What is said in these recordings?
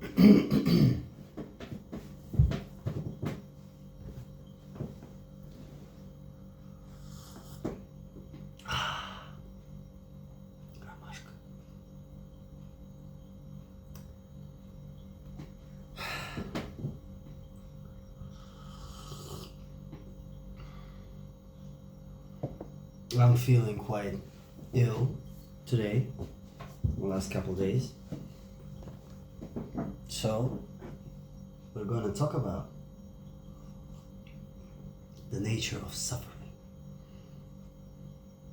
Ромашка. I'm feeling quite ill today, the last couple of days. So, we're going to talk about the nature of suffering.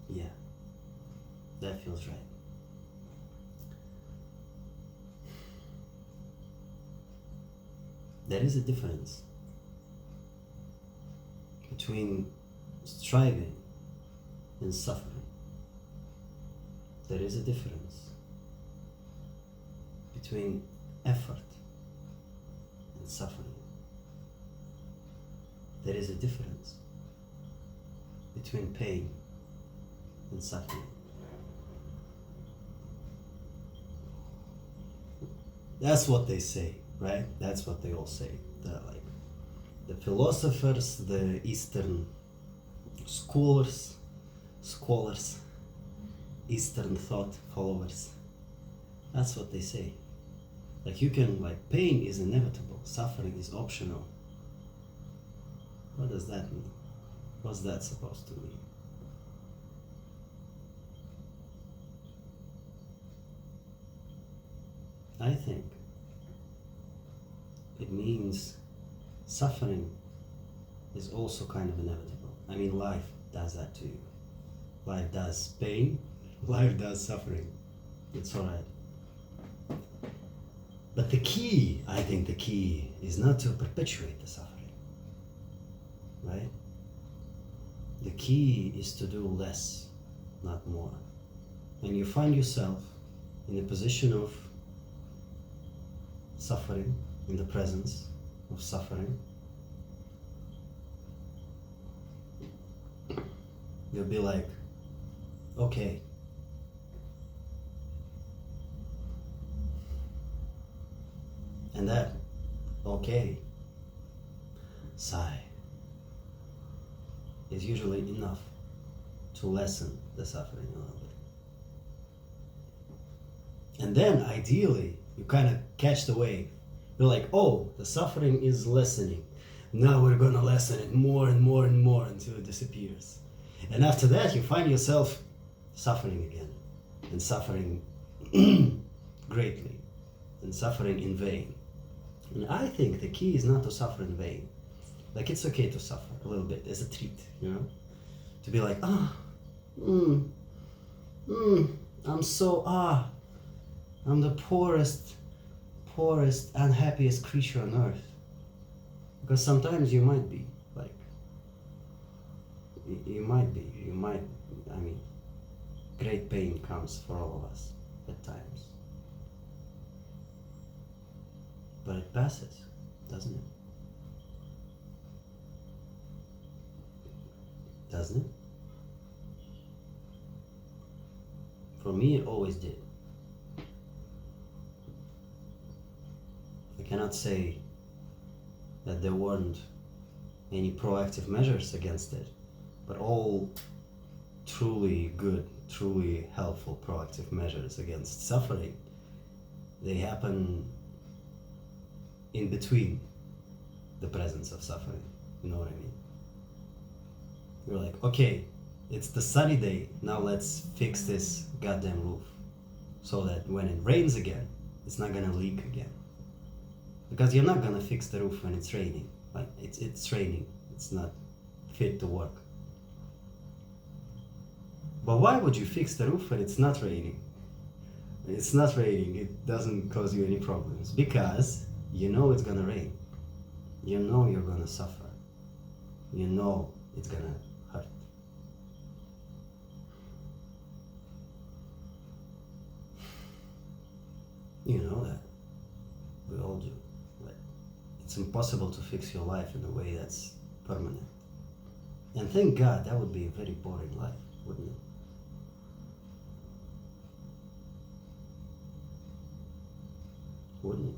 Yeah, that feels right. There is a difference between striving and suffering. There is a difference between effort and suffering. There is a difference between pain and suffering. That's what they say, right? That's what they all say. The philosophers, the Eastern scholars, Eastern thought followers. That's what they say. Pain is inevitable, suffering is optional. What does that mean? What's that supposed to mean? I think it means suffering is also kind of inevitable. I mean, life does that to you. Life does pain, life does suffering. It's alright. But I think the key is not to perpetuate the suffering, right? The key is to do less, not more. When you find yourself in a position of suffering, in the presence of suffering, you'll be like, okay, and that, okay, sigh, is usually enough to lessen the suffering a little bit. And then, ideally, you kind of catch the wave. You're like, oh, the suffering is lessening. Now we're gonna lessen it more and more and more until it disappears. And after that, you find yourself suffering again, and suffering greatly, and suffering in vain. And I think the key is not to suffer in vain. Like, it's okay to suffer a little bit as a treat, you know? To be like, I'm the poorest, unhappiest creature on earth. Because sometimes you might be, great pain comes for all of us at times. But it passes, doesn't it? Doesn't it? For me, it always did. I cannot say that there weren't any proactive measures against it, but all truly good, truly helpful proactive measures against suffering, they happen in between the presence of suffering. You know what I mean? You're like, okay, it's the sunny day, now let's fix this goddamn roof so that when it rains again, it's not gonna leak again. Because you're not gonna fix the roof when it's raining. Like, it's raining, it's not fit to work. But why would you fix the roof when it's not raining? When it's not raining, it doesn't cause you any problems, because you know it's gonna rain. You know you're gonna suffer. You know it's gonna hurt. You know that. We all do. But it's impossible to fix your life in a way that's permanent. And thank God, that would be a very boring life, wouldn't it? Wouldn't it?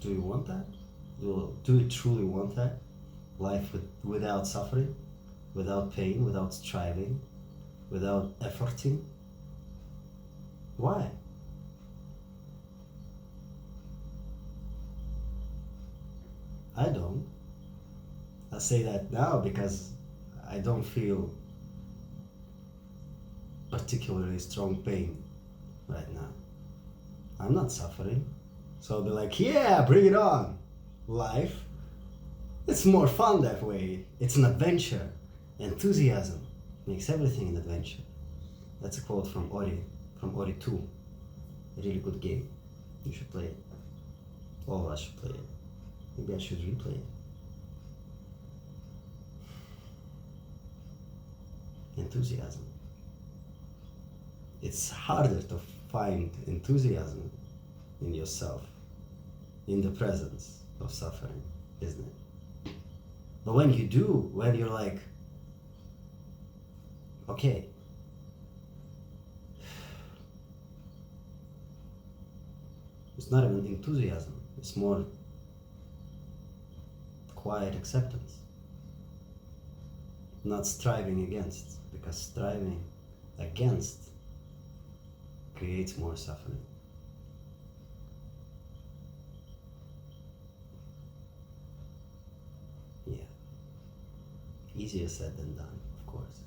Do you want that? Do you truly want that? Life without suffering, without pain, without striving, without efforting? Why? I don't. I say that now because I don't feel particularly strong pain right now. I'm not suffering. So I'll be like, yeah, bring it on. Life, it's more fun that way. It's an adventure. Enthusiasm makes everything an adventure. That's a quote from Ori 2. A really good game. You should play it. All of us should play it. Maybe I should replay it. Enthusiasm. It's harder to find enthusiasm in yourself, in the presence of suffering, isn't it? But when you do, when you're like, okay, it's not even enthusiasm, it's more quiet acceptance. Not striving against, because striving against creates more suffering. Yeah. Easier said than done, of course.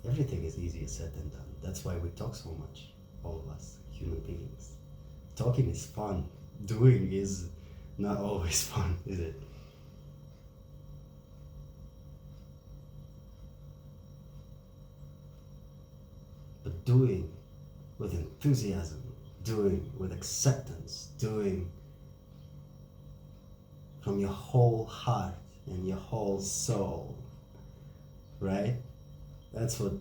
Everything is easier said than done. That's why we talk so much, all of us, human beings. Talking is fun. Doing is not always fun, is it? But doing with enthusiasm, doing with acceptance, doing from your whole heart and your whole soul, right? That's what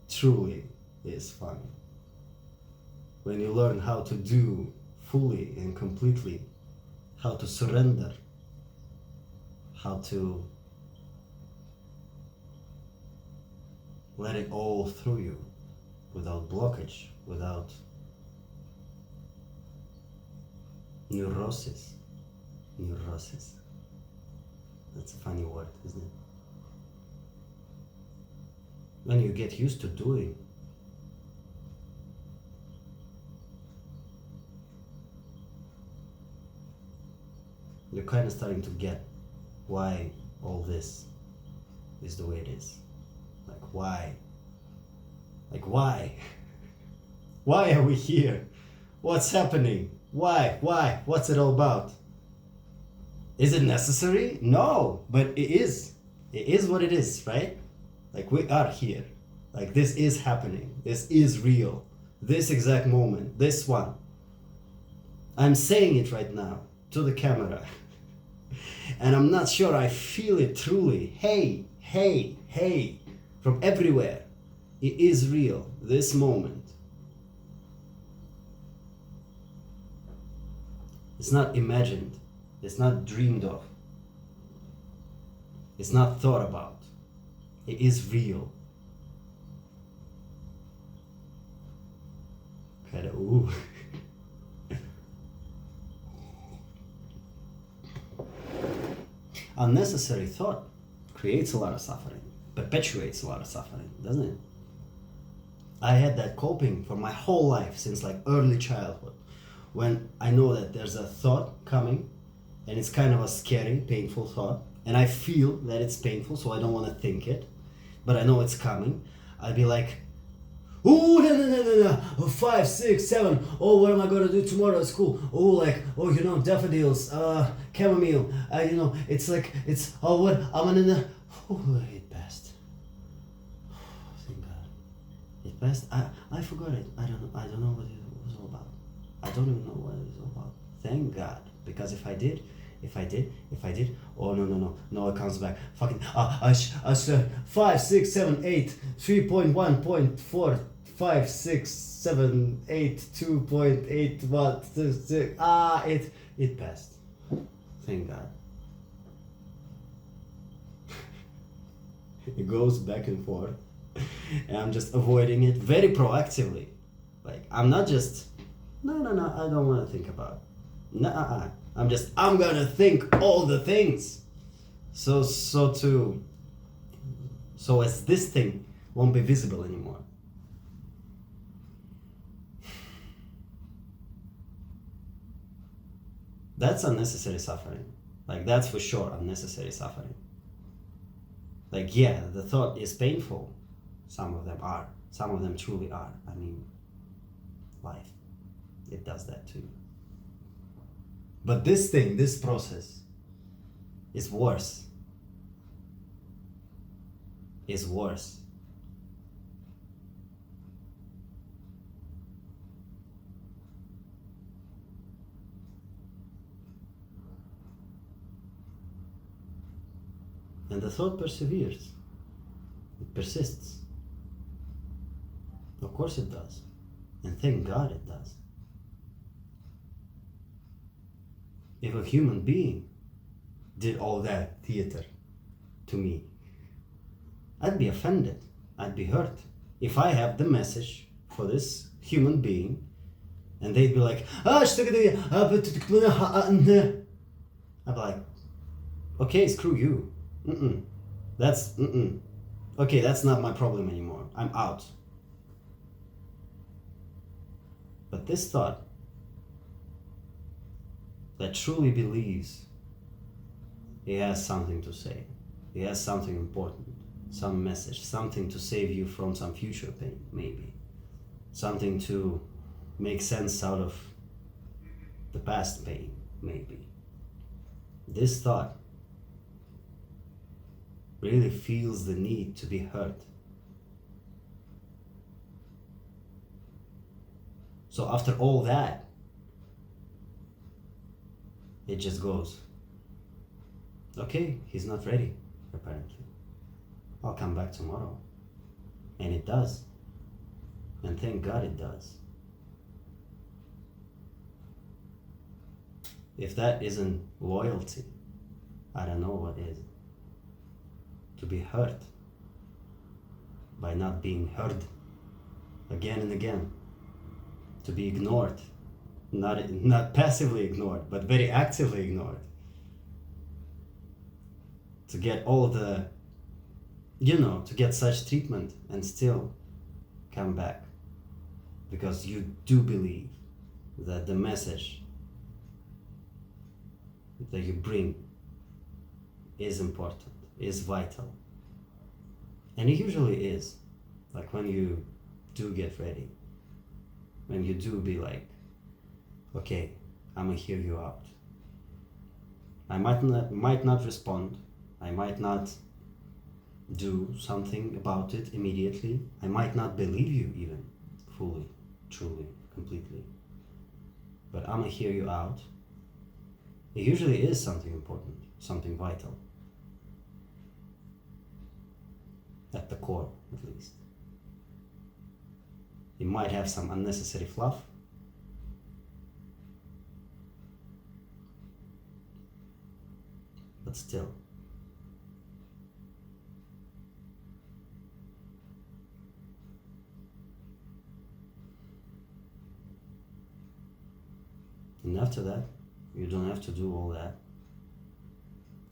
truly is fun. When you learn how to do fully and completely, how to surrender, how to let it all through you without blockage, without neurosis. Neurosis. That's a funny word, isn't it? When you get used to doing, you're kind of starting to get why all this is the way it is. Like why? Like why? Why are we here? What's happening? Why? What's it all about? Is it necessary? No, but it is. It is what it is, right? Like we are here. Like this is happening. This is real. This exact moment. This one. I'm saying it right now to the camera. And I'm not sure I feel it truly. Hey, from everywhere. It is real. This moment. It's not imagined. It's not dreamed of. It's not thought about. It is real. Kind of, ooh. Unnecessary thought creates a lot of suffering, perpetuates a lot of suffering, doesn't it? I had that coping for my whole life since like early childhood. When I know that there's a thought coming and it's kind of a scary, painful thought, and I feel that it's painful, so I don't want to think it, but I know it's coming, I'd be like, ooh, no, oh, 5, 6, 7, oh, what am I going to do tomorrow at school? Oh, like, oh, you know, daffodils, chamomile, you know, it's like, it's, oh, what, I'm gonna, oh, it passed. Thank God. It passed. I forgot it. I don't know what it was all about. I don't even know what it was all about. Thank God. Because if I did, oh no, it comes back. Fucking, I said 5, 6, 7, 8, 3.1.4, 5, 6, 7, 8, 2.8, what, 6, it passed. Thank God. It goes back and forth, and I'm just avoiding it very proactively. Like, I'm not just, no, I don't want to think about it. Nah, I'm gonna think all the things. So as this thing won't be visible anymore. That's unnecessary suffering. Like, that's for sure unnecessary suffering. Like, yeah, the thought is painful. Some of them are. Some of them truly are. I mean, life, it does that too. But this thing, this process, is worse. Is worse. And the thought perseveres. It persists. Of course it does. And thank God it does. If a human being did all that theater to me, I'd be offended. I'd be hurt. If I have the message for this human being and they'd be like, I'd be like, okay, screw you. Okay, that's not my problem anymore. I'm out. But this thought that truly believes he has something to say, he has something important, some message, something to save you from some future pain, maybe. Something to make sense out of the past pain, maybe. This thought really feels the need to be heard. So after all that, it just goes, okay, he's not ready, apparently. I'll come back tomorrow. And it does. And thank God it does. If that isn't loyalty, I don't know what is. To be hurt by not being heard again and again. To be ignored. Not passively ignored, but very actively ignored. To get all the, to get such treatment and still come back. Because you do believe that the message that you bring is important, is vital. And it usually is. Like when you do get ready, when you do be like, okay, I'm gonna hear you out. I might not respond. I might not do something about it immediately. I might not believe you even fully, truly, completely. But I'm gonna hear you out. It usually is something important, something vital. At the core, at least. It might have some unnecessary fluff. But still. And after that, you don't have to do all that.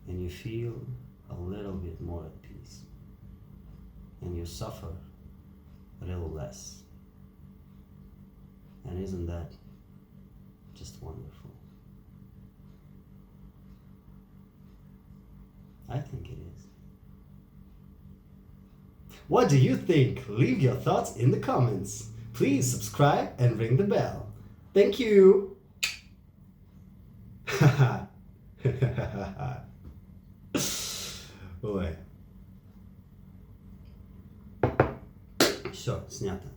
And you feel a little bit more at peace. And you suffer a little less. And isn't that just wonderful? I think it is. What do you think? Leave your thoughts in the comments. Please subscribe and ring the bell. Thank you. Ой. Все, снято.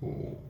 О.